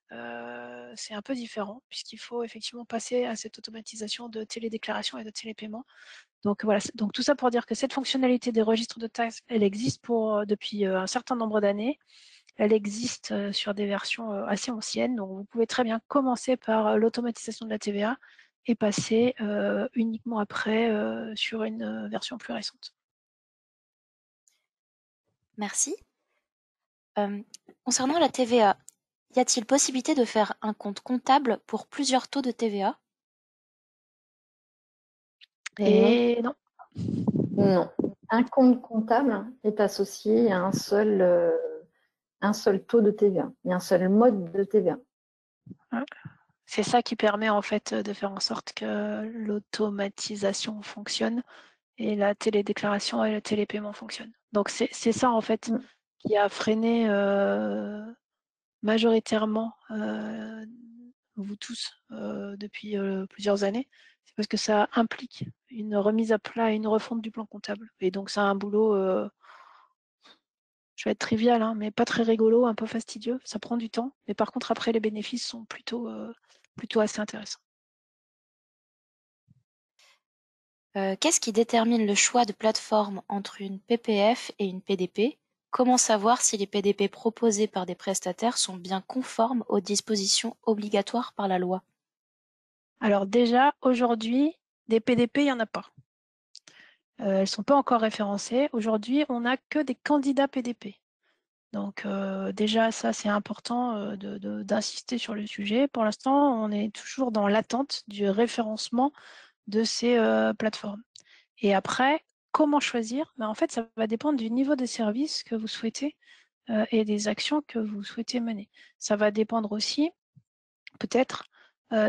c'est un peu différent puisqu'il faut effectivement passer à cette automatisation de télédéclaration et de télépaiement. Donc voilà, donc tout ça pour dire que cette fonctionnalité des registres de taxes, elle existe depuis un certain nombre d'années. Elle existe sur des versions assez anciennes, donc vous pouvez très bien commencer par l'automatisation de la TVA et passer uniquement après sur une version plus récente. Merci. Concernant la TVA, y a-t-il possibilité de faire un compte comptable pour plusieurs taux de TVA? Et non. Non. Un compte comptable est associé à un seul taux de TVA et un seul mode de TVA. C'est ça qui permet en fait de faire en sorte que l'automatisation fonctionne et la télédéclaration et le télépaiement fonctionnent. Donc c'est ça en fait qui a freiné majoritairement vous tous depuis plusieurs années. C'est parce que ça implique une remise à plat et une refonte du plan comptable. Et donc ça a un boulot, je vais être trivial, hein, mais pas très rigolo, un peu fastidieux. Ça prend du temps. Mais par contre, après, les bénéfices sont plutôt assez intéressants. Qu'est-ce qui détermine le choix de plateforme entre une PPF et une PDP? Comment savoir si les PDP proposés par des prestataires sont bien conformes aux dispositions obligatoires par la loi? Alors déjà, aujourd'hui, des PDP, il n'y en a pas. Elles ne sont pas encore référencées. Aujourd'hui, on n'a que des candidats PDP. Donc déjà, ça, c'est important d'insister sur le sujet. Pour l'instant, on est toujours dans l'attente du référencement de ces plateformes. Et après, comment choisir? En fait, ça va dépendre du niveau de service que vous souhaitez et des actions que vous souhaitez mener. Ça va dépendre aussi, peut-être,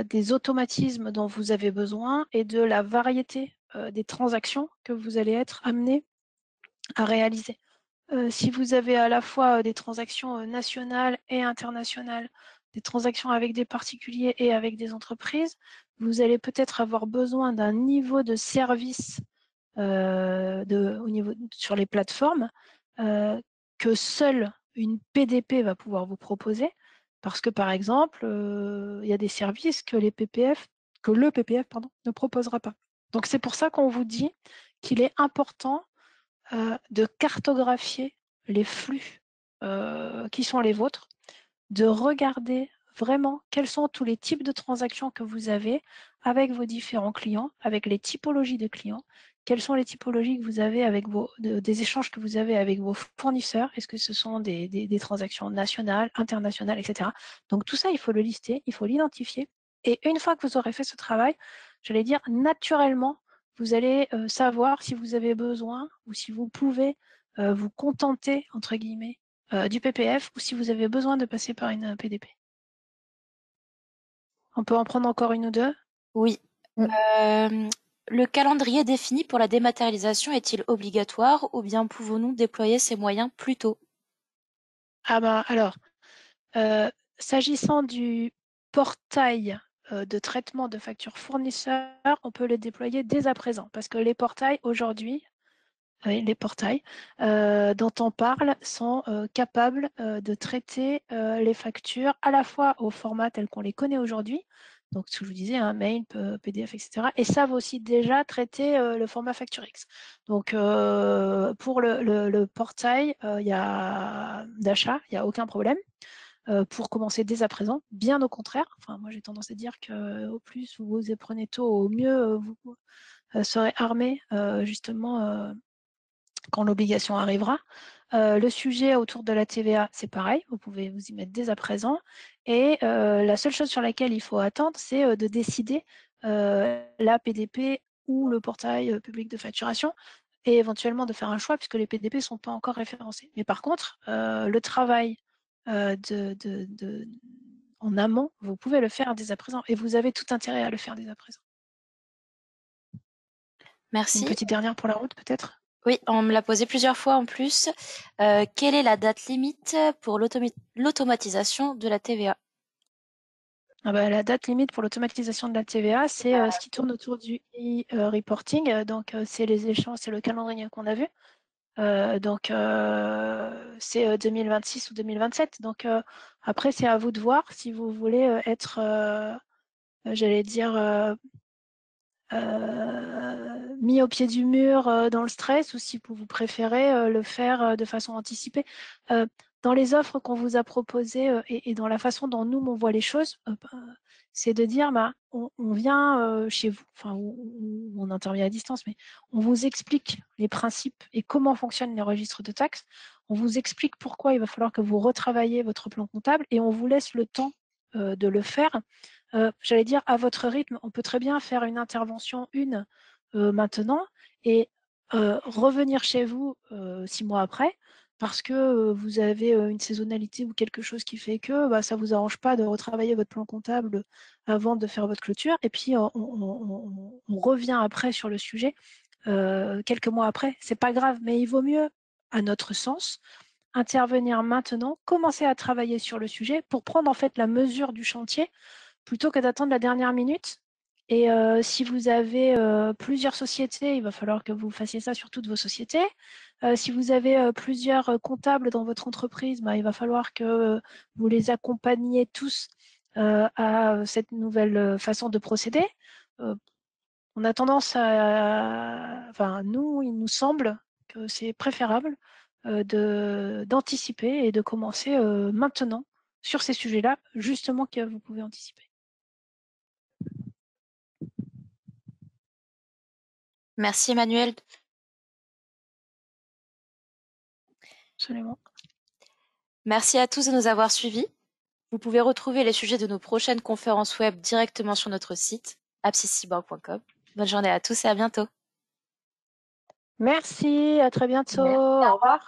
des automatismes dont vous avez besoin et de la variété des transactions que vous allez être amené à réaliser. Si vous avez à la fois des transactions nationales et internationales, des transactions avec des particuliers et avec des entreprises, vous allez peut-être avoir besoin d'un niveau de service sur les plateformes que seule une PDP va pouvoir vous proposer. Parce que par exemple, il y a des services que le PPF ne proposera pas. Donc c'est pour ça qu'on vous dit qu'il est important de cartographier les flux qui sont les vôtres, de regarder vraiment quels sont tous les types de transactions que vous avez avec vos différents clients, avec les typologies de clients, quelles sont les typologies que vous avez avec des échanges que vous avez avec vos fournisseurs, est-ce que ce sont des transactions nationales, internationales, etc. Donc tout ça, il faut le lister, il faut l'identifier. Et une fois que vous aurez fait ce travail, j'allais dire naturellement, vous allez savoir si vous avez besoin ou si vous pouvez vous contenter, entre guillemets, du PPF ou si vous avez besoin de passer par une PDP. On peut en prendre encore une ou deux? Oui. Le calendrier défini pour la dématérialisation est-il obligatoire ou bien pouvons-nous déployer ces moyens plus tôt? Ah ben alors, s'agissant du portail de traitement de factures fournisseurs, on peut le déployer dès à présent parce que les portails aujourd'hui, les portails dont on parle sont capables de traiter les factures à la fois au format tel qu'on les connaît aujourd'hui, donc ce que je vous disais, mail, PDF, etc. Et savent aussi déjà traiter le format FactureX. Donc pour le portail d'achat, il n'y a aucun problème. Pour commencer dès à présent, bien au contraire. Enfin, moi j'ai tendance à dire que au plus vous vous y prenez tôt, au mieux vous serez armé justement quand l'obligation arrivera. Le sujet autour de la TVA, c'est pareil, vous pouvez vous y mettre dès à présent. Et la seule chose sur laquelle il faut attendre, c'est de décider la PDP ou le portail public de facturation et éventuellement de faire un choix puisque les PDP ne sont pas encore référencés. Mais par contre, le travail en amont, vous pouvez le faire dès à présent et vous avez tout intérêt à le faire dès à présent. Merci. Une petite dernière pour la route peut-être? Oui, on me l'a posé plusieurs fois en plus. Quelle est la date limite pour l'automatisation de la TVA? La date limite pour l'automatisation de la TVA, c'est ce qui tourne autour du e-reporting. Donc, c'est les échanges, c'est le calendrier qu'on a vu. Donc, c'est 2026 ou 2027. Donc, après, c'est à vous de voir si vous voulez être, j'allais dire, mis au pied du mur dans le stress ou si vous préférez le faire de façon anticipée. Dans les offres qu'on vous a proposées et dans la façon dont nous, on voit les choses, c'est de dire on vient chez vous, enfin, on intervient à distance, mais on vous explique les principes et comment fonctionnent les registres de taxes. On vous explique pourquoi il va falloir que vous retravaillez votre plan comptable et on vous laisse le temps de le faire. J'allais dire à votre rythme. On peut très bien faire une intervention maintenant et revenir chez vous 6 mois après parce que vous avez une saisonnalité ou quelque chose qui fait que ça vous arrange pas de retravailler votre plan comptable avant de faire votre clôture. Et puis on revient après sur le sujet quelques mois après. C'est pas grave, mais il vaut mieux, à notre sens, intervenir maintenant, commencer à travailler sur le sujet pour prendre en fait la mesure du chantier plutôt que d'attendre la dernière minute. Et si vous avez plusieurs sociétés, il va falloir que vous fassiez ça sur toutes vos sociétés. Si vous avez plusieurs comptables dans votre entreprise, il va falloir que vous les accompagniez tous à cette nouvelle façon de procéder. On a tendance enfin, nous, il nous semble que c'est préférable d'anticiper et de commencer maintenant sur ces sujets-là, justement que vous pouvez anticiper. Merci Emmanuel. Absolument. Merci à tous de nous avoir suivis. Vous pouvez retrouver les sujets de nos prochaines conférences web directement sur notre site absciscyborg.com. Bonne journée à tous et à bientôt. Merci, à très bientôt. Merci, Au revoir.